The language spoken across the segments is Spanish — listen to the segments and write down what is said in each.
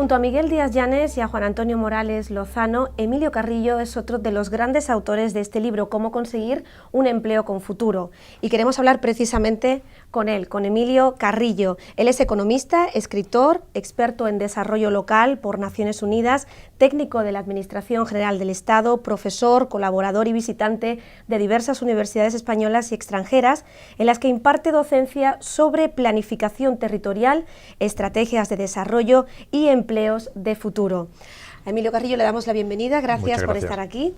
Junto a Miguel Díaz Llanes y a Juan Antonio Morales Lozano, Emilio Carrillo es otro de los grandes autores de este libro, Cómo conseguir un empleo con futuro. Y queremos hablar precisamente con él, con Emilio Carrillo. Él es economista, escritor, experto en desarrollo local por Naciones Unidas, técnico de la Administración General del Estado, profesor, colaborador y visitante de diversas universidades españolas y extranjeras, en las que imparte docencia sobre planificación territorial, estrategias de desarrollo y empleos de futuro. A Emilio Carrillo le damos la bienvenida, gracias por estar aquí.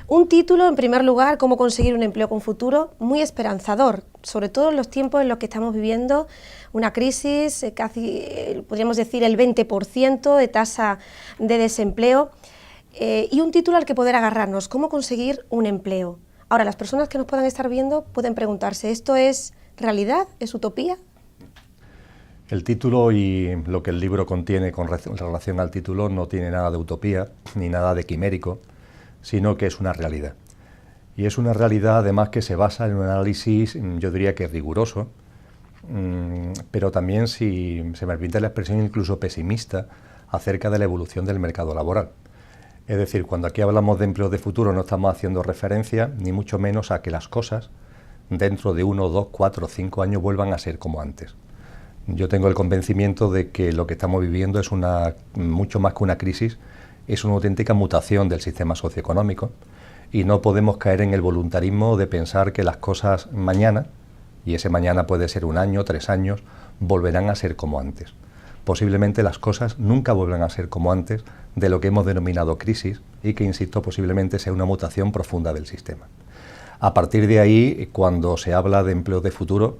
Un título, en primer lugar, Cómo conseguir un empleo con futuro, muy esperanzador, sobre todo en los tiempos en los que estamos viviendo una crisis, casi podríamos decir el 20% de tasa de desempleo, y un título al que poder agarrarnos, Cómo conseguir un empleo. Ahora, las personas que nos puedan estar viendo pueden preguntarse, ¿esto es realidad? ¿Es utopía? El título y lo que el libro contiene con relación al título no tiene nada de utopía ni nada de quimérico, sino que es una realidad. Y es una realidad además que se basa en un análisis, yo diría que riguroso, pero también, si se me permite la expresión, incluso pesimista acerca de la evolución del mercado laboral. Es decir, cuando aquí hablamos de empleos de futuro no estamos haciendo referencia ni mucho menos a que las cosas dentro de 1, 2, 4, 5 años vuelvan a ser como antes. Yo tengo el convencimiento de que lo que estamos viviendo es mucho más que una crisis, es una auténtica mutación del sistema socioeconómico y no podemos caer en el voluntarismo de pensar que las cosas mañana, y ese mañana puede ser 1 año, 3 años, volverán a ser como antes. Posiblemente las cosas nunca vuelvan a ser como antes de lo que hemos denominado crisis y que, insisto, posiblemente sea una mutación profunda del sistema. A partir de ahí, cuando se habla de empleos de futuro,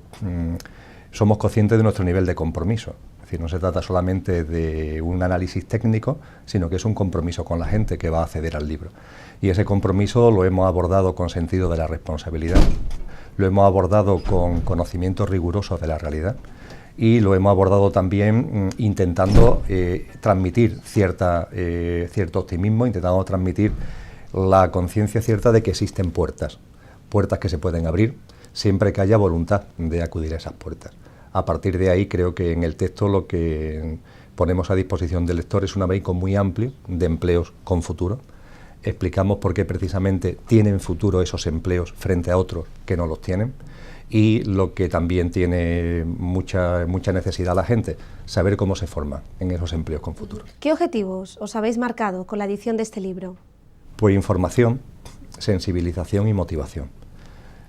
somos conscientes de nuestro nivel de compromiso. Es decir, no se trata solamente de un análisis técnico, sino que es un compromiso con la gente que va a acceder al libro. Y ese compromiso lo hemos abordado con sentido de la responsabilidad, lo hemos abordado con conocimientos rigurosos de la realidad y lo hemos abordado también intentando transmitir cierto optimismo, intentando transmitir la conciencia cierta de que existen puertas que se pueden abrir siempre que haya voluntad de acudir a esas puertas. A partir de ahí creo que en el texto lo que ponemos a disposición del lector es un abanico muy amplio de empleos con futuro. Explicamos por qué precisamente tienen futuro esos empleos frente a otros que no los tienen y lo que también tiene mucha necesidad la gente, saber cómo se forma en esos empleos con futuro. ¿Qué objetivos os habéis marcado con la edición de este libro? Pues información, sensibilización y motivación.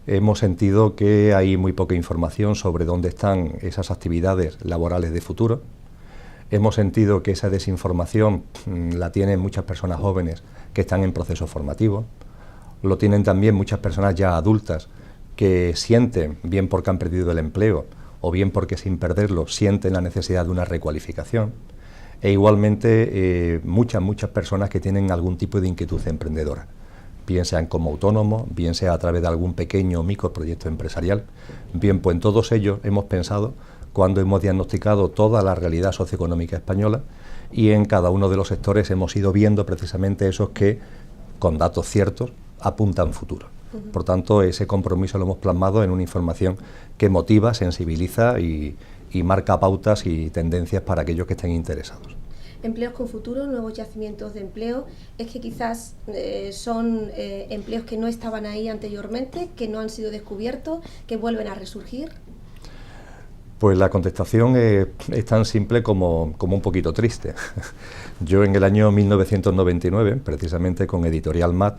Hemos sentido que hay muy poca información sobre dónde están esas actividades laborales de futuro. Hemos sentido que esa desinformación la tienen muchas personas jóvenes que están en procesos formativos. Lo tienen también muchas personas ya adultas que sienten, bien porque han perdido el empleo o bien porque sin perderlo sienten la necesidad de una recualificación. E igualmente muchas personas que tienen algún tipo de inquietud emprendedora, bien sean como autónomos, bien sea a través de algún pequeño o microproyecto empresarial. Bien, pues en todos ellos hemos pensado cuando hemos diagnosticado toda la realidad socioeconómica española y en cada uno de los sectores hemos ido viendo precisamente esos que, con datos ciertos, apuntan futuro. Por tanto, ese compromiso lo hemos plasmado en una información que motiva, sensibiliza y marca pautas y tendencias para aquellos que estén interesados. Empleos con futuro, nuevos yacimientos de empleo, es que quizás son empleos que no estaban ahí anteriormente, que no han sido descubiertos, que vuelven a resurgir. Pues la contestación es tan simple como un poquito triste. Yo en el año 1999, precisamente con Editorial MAT,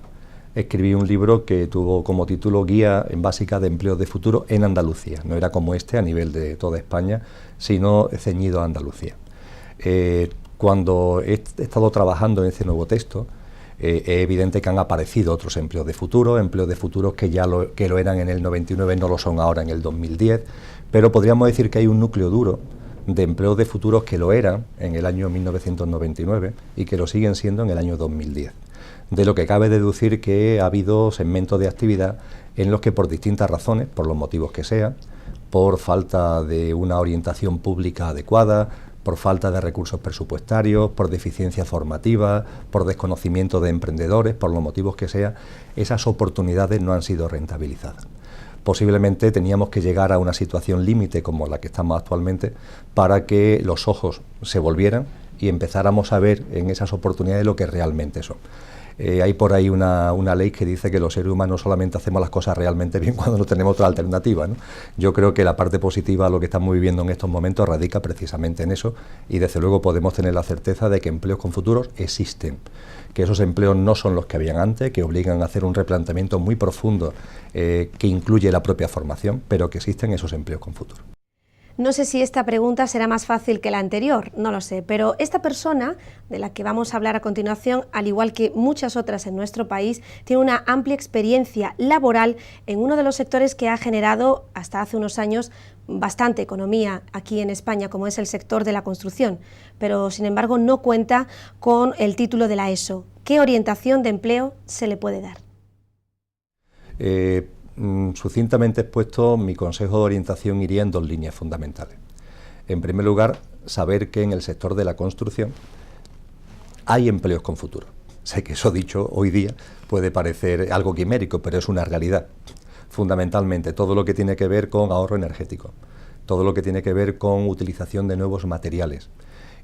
escribí un libro que tuvo como título Guía en Básica de Empleos de Futuro en Andalucía. No era como este a nivel de toda España, sino ceñido a Andalucía. Cuando he estado trabajando en este nuevo texto, es evidente que han aparecido otros empleos de futuro que ya lo eran en el 99, no lo son ahora en el 2010, pero podríamos decir que hay un núcleo duro de empleos de futuros que lo eran en el año 1999 y que lo siguen siendo en el año 2010. De lo que cabe deducir que ha habido segmentos de actividad en los que por distintas razones, por los motivos que sean, por falta de una orientación pública adecuada, por falta de recursos presupuestarios, por deficiencia formativa, por desconocimiento de emprendedores, por los motivos que sea, esas oportunidades no han sido rentabilizadas. Posiblemente teníamos que llegar a una situación límite como la que estamos actualmente para que los ojos se volvieran y empezáramos a ver en esas oportunidades lo que realmente son. Hay por ahí una ley que dice que los seres humanos solamente hacemos las cosas realmente bien cuando no tenemos otra alternativa, ¿no? Yo creo que la parte positiva a lo que estamos viviendo en estos momentos radica precisamente en eso, y desde luego podemos tener la certeza de que empleos con futuros existen, que esos empleos no son los que habían antes, que obligan a hacer un replanteamiento muy profundo que incluye la propia formación, pero que existen esos empleos con futuro. No sé si esta pregunta será más fácil que la anterior, no lo sé, pero esta persona de la que vamos a hablar a continuación, al igual que muchas otras en nuestro país, tiene una amplia experiencia laboral en uno de los sectores que ha generado hasta hace unos años bastante economía aquí en España, como es el sector de la construcción, pero sin embargo no cuenta con el título de la ESO. ¿Qué orientación de empleo se le puede dar? Sucintamente expuesto, mi consejo de orientación iría en dos líneas fundamentales. En primer lugar, saber que en el sector de la construcción hay empleos con futuro. Sé que eso dicho hoy día puede parecer algo quimérico, pero es una realidad. Fundamentalmente todo lo que tiene que ver con ahorro energético, todo lo que tiene que ver con utilización de nuevos materiales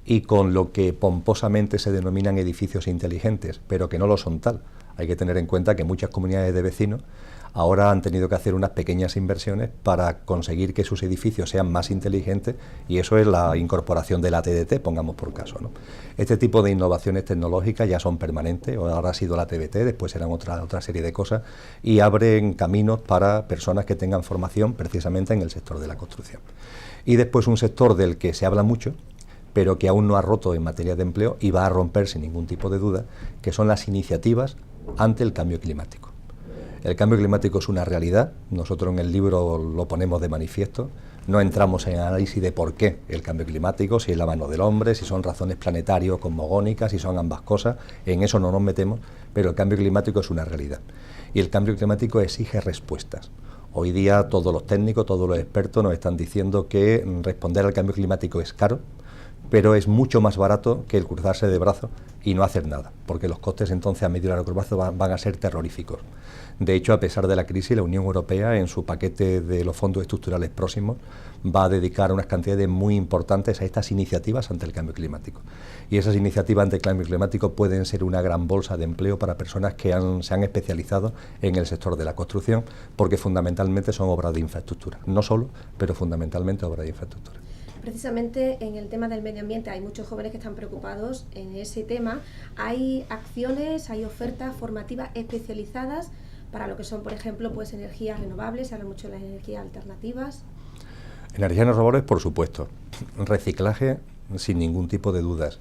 y con lo que pomposamente se denominan edificios inteligentes, pero que no lo son tal. Hay que tener en cuenta que muchas comunidades de vecinos ahora han tenido que hacer unas pequeñas inversiones para conseguir que sus edificios sean más inteligentes, y eso es la incorporación de la TDT, pongamos por caso, ¿no? Este tipo de innovaciones tecnológicas ya son permanentes, ahora ha sido la TBT, después serán otra serie de cosas, y abren caminos para personas que tengan formación precisamente en el sector de la construcción. Y después un sector del que se habla mucho, pero que aún no ha roto en materia de empleo y va a romper sin ningún tipo de duda, que son las iniciativas ante el cambio climático. El cambio climático es una realidad, nosotros en el libro lo ponemos de manifiesto, no entramos en análisis de por qué el cambio climático, si es la mano del hombre, si son razones planetarias o cosmogónicas, si son ambas cosas, en eso no nos metemos, pero el cambio climático es una realidad. Y el cambio climático exige respuestas. Hoy día todos los técnicos, todos los expertos nos están diciendo que responder al cambio climático es caro, pero es mucho más barato que el cruzarse de brazos y no hacer nada, porque los costes entonces a medio y largo plazo van a ser terroríficos. De hecho, a pesar de la crisis, la Unión Europea, en su paquete de los fondos estructurales próximos, va a dedicar unas cantidades muy importantes a estas iniciativas ante el cambio climático. Y esas iniciativas ante el cambio climático pueden ser una gran bolsa de empleo para personas que se han especializado en el sector de la construcción, porque fundamentalmente son obras de infraestructura. No solo, pero fundamentalmente obras de infraestructura. Precisamente en el tema del medio ambiente hay muchos jóvenes que están preocupados en ese tema. Hay acciones, hay ofertas formativas especializadas para lo que son, por ejemplo, pues energías renovables, se habla mucho de las energías alternativas. Energías renovables, por supuesto. Reciclaje, sin ningún tipo de dudas.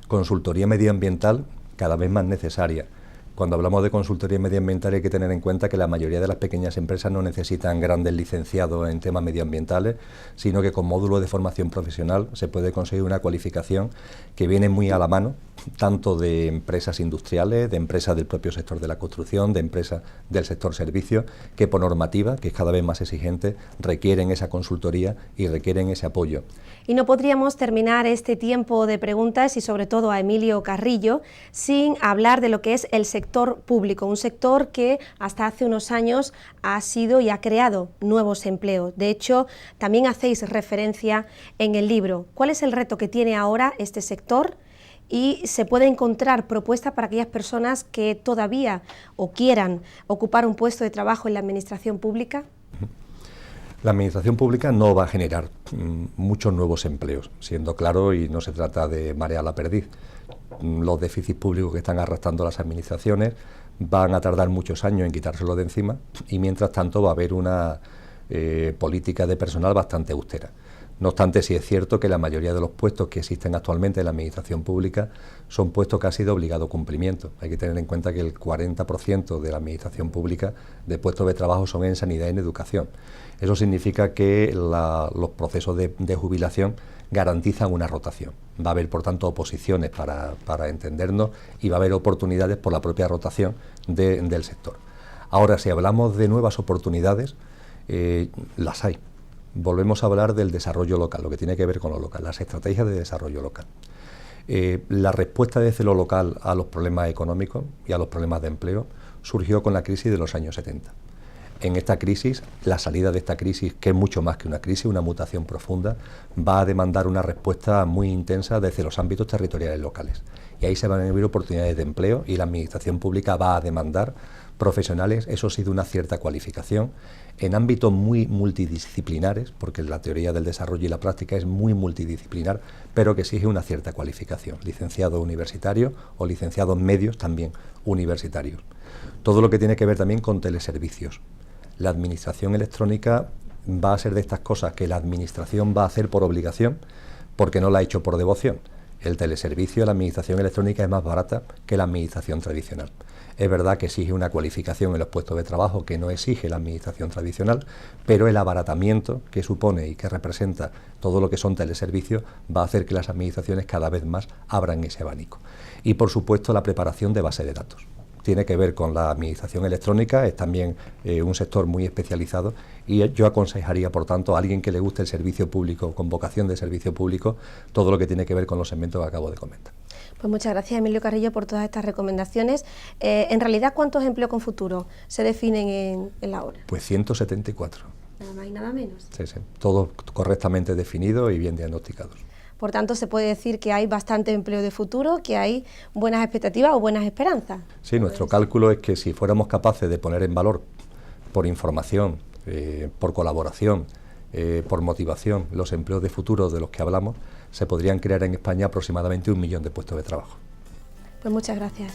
Consultoría medioambiental, cada vez más necesaria. Cuando hablamos de consultoría medioambiental hay que tener en cuenta que la mayoría de las pequeñas empresas no necesitan grandes licenciados en temas medioambientales, sino que con módulos de formación profesional se puede conseguir una cualificación que viene muy a la mano, tanto de empresas industriales, de empresas del propio sector de la construcción, de empresas del sector servicios, que por normativa, que es cada vez más exigente, requieren esa consultoría y requieren ese apoyo. Y no podríamos terminar este tiempo de preguntas, y sobre todo a Emilio Carrillo, sin hablar de lo que es el sector público, un sector que hasta hace unos años ha sido y ha creado nuevos empleos. De hecho, también hacéis referencia en el libro. ¿Cuál es el reto que tiene ahora este sector? Y se puede encontrar propuestas para aquellas personas que todavía o quieran ocupar un puesto de trabajo en la administración pública. La administración pública no va a generar muchos nuevos empleos, siendo claro, y no se trata de marear la perdiz. Los déficits públicos que están arrastrando las administraciones van a tardar muchos años en quitárselo de encima, y mientras tanto va a haber una política de personal bastante austera. No obstante, sí es cierto que la mayoría de los puestos que existen actualmente en la administración pública son puestos casi de obligado cumplimiento. Hay que tener en cuenta que el 40% de la administración pública de puestos de trabajo son en sanidad y en educación. Eso significa que los procesos de jubilación garantizan una rotación. Va a haber, por tanto, oposiciones para entendernos, y va a haber oportunidades por la propia rotación del sector. Ahora, si hablamos de nuevas oportunidades, las hay. Volvemos a hablar del desarrollo local, lo que tiene que ver con lo local, las estrategias de desarrollo local. La respuesta desde lo local a los problemas económicos y a los problemas de empleo surgió con la crisis de los años 70. en esta crisis, la salida de esta crisis, que es mucho más que una crisis, una mutación profunda, va a demandar una respuesta muy intensa desde los ámbitos territoriales locales. Y ahí se van a abrir oportunidades de empleo y la administración pública va a demandar profesionales, eso sí, de una cierta cualificación, en ámbitos muy multidisciplinares, porque la teoría del desarrollo y la práctica es muy multidisciplinar, pero que exige una cierta cualificación, licenciados universitarios o licenciados medios también universitarios. Todo lo que tiene que ver también con teleservicios. La administración electrónica va a ser de estas cosas que la administración va a hacer por obligación, porque no la ha hecho por devoción. El teleservicio, la administración electrónica es más barata que la administración tradicional. Es verdad que exige una cualificación en los puestos de trabajo que no exige la administración tradicional, pero el abaratamiento que supone y que representa todo lo que son teleservicios va a hacer que las administraciones cada vez más abran ese abanico. Y por supuesto la preparación de base de datos. Tiene que ver con la administración electrónica, es también un sector muy especializado y yo aconsejaría, por tanto, a alguien que le guste el servicio público, con vocación de servicio público, todo lo que tiene que ver con los segmentos que acabo de comentar. Pues muchas gracias, Emilio Carrillo, por todas estas recomendaciones. En realidad, ¿cuántos empleos con futuro se definen en la obra? Pues 174. Nada más y nada menos. Sí, sí, todos correctamente definidos y bien diagnosticados. Por tanto, se puede decir que hay bastante empleo de futuro, que hay buenas expectativas o buenas esperanzas. Sí, nuestro cálculo es que si fuéramos capaces de poner en valor por información, por colaboración, por motivación, los empleos de futuro de los que hablamos, se podrían crear en España aproximadamente 1 millón de puestos de trabajo. Pues muchas gracias.